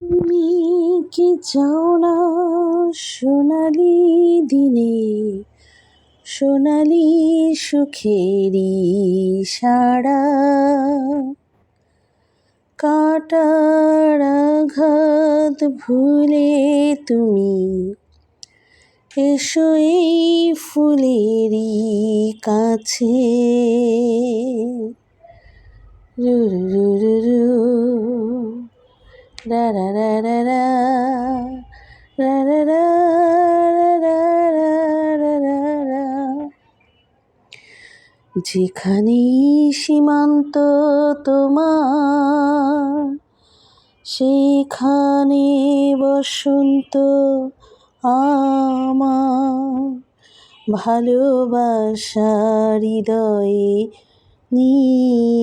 তুমি কি চাও না সোনালি দিনে সোনালি সুখেরই সাড়া, কাটার আঘাত ভুলে তুমি এসো এই ফুলেরই কাছে। রু রু রু রু রু, রা রা রা রা রা, রা রা রা রা রা রা রা রা। যেখানেই সীমান্ত তোমার, সেখানে বসন্ত আমার। ভালোবাসা হৃদয়ে নিয়ে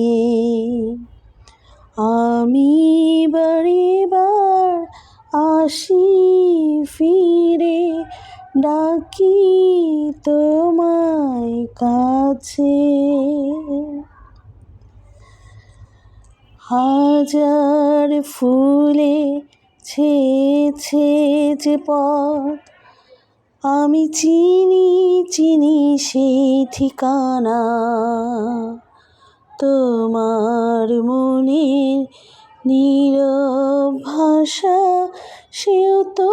আমি বারেবার আসি ফিরে, ডাকি তোমায় কাছে। হাজার ফুলে ছেয়েছে যে পথ, আমি চিনি চিনি সেই ঠিকানা। তোমার মনের নীরব ভাষা, সেও তো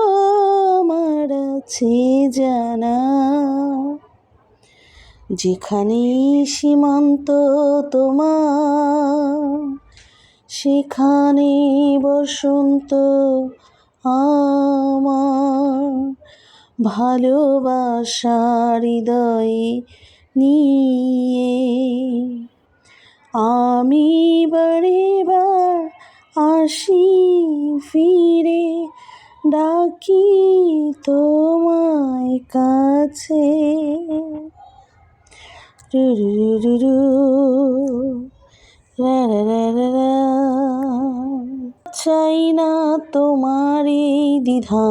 আমার আছে জানা। যেখানেই সীমান্ত তোমার, সেখানে বসন্ত আমার। ভালোবাসা হৃদয়ে নিয়ে আমি বারেবার আসি ফিরে, ডাকি তোমায় কাছে। রু রু রু রু, রা রা রা রা রা। চাই না তোমার এই দ্বিধা,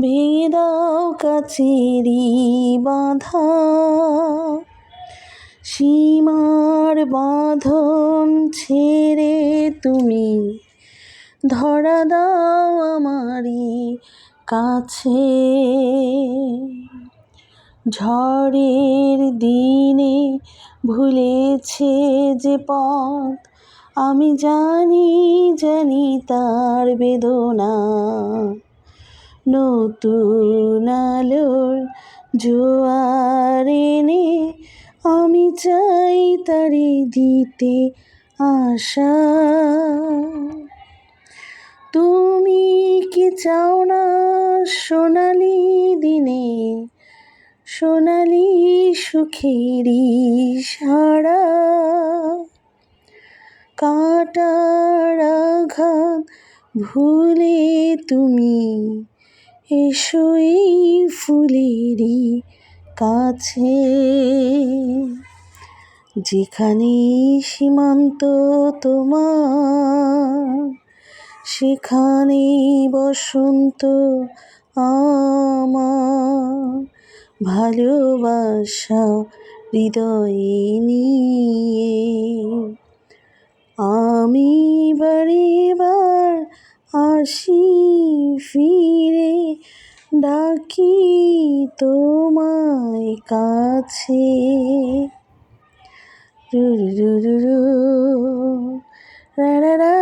ভেঙে দাও কাছেরই বাঁধা। সীমার বাঁধন ছেড়ে তুমি ধরা দাও আমারই কাছে। ঝড়ের দিনে ভুলেছে যে পথ, আমি জানি জানি তার বেদনা। নতুন আলোর জোয়ার এনে আমি চাই তারে দিতে আশা। তুমি কি চাও না সোনালি দিনে সোনালি সুখেরই সাড়া, কাটার আঘাত ভুলে তুমি এসো এই ফুলেরই কাছে। যেখানেই সীমান্ত তোমার, সেখানেই বসন্ত আমার। ভালোবাসা হৃদয়ে নিয়ে আমি বারেবার আসি ফিরে, ডাকি তোমায় কাছে। রু রু রু রু, রা রা রা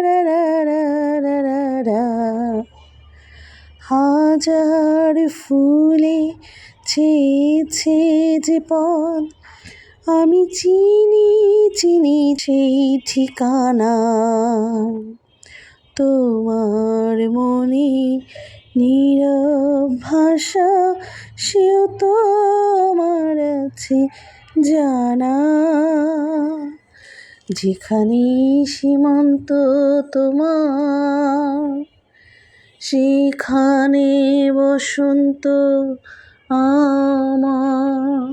রা রা রা রা রা। হাজার ফুলে ছেয়েছে যে পথ, আমি চিনি চিনি সেই ঠিকানা। তোমার মনে নীরব ভাষা, সেও তো আমার আছে জানা। যেখানে সীমান্ত তোমার, সেখানে বসন্ত আমার।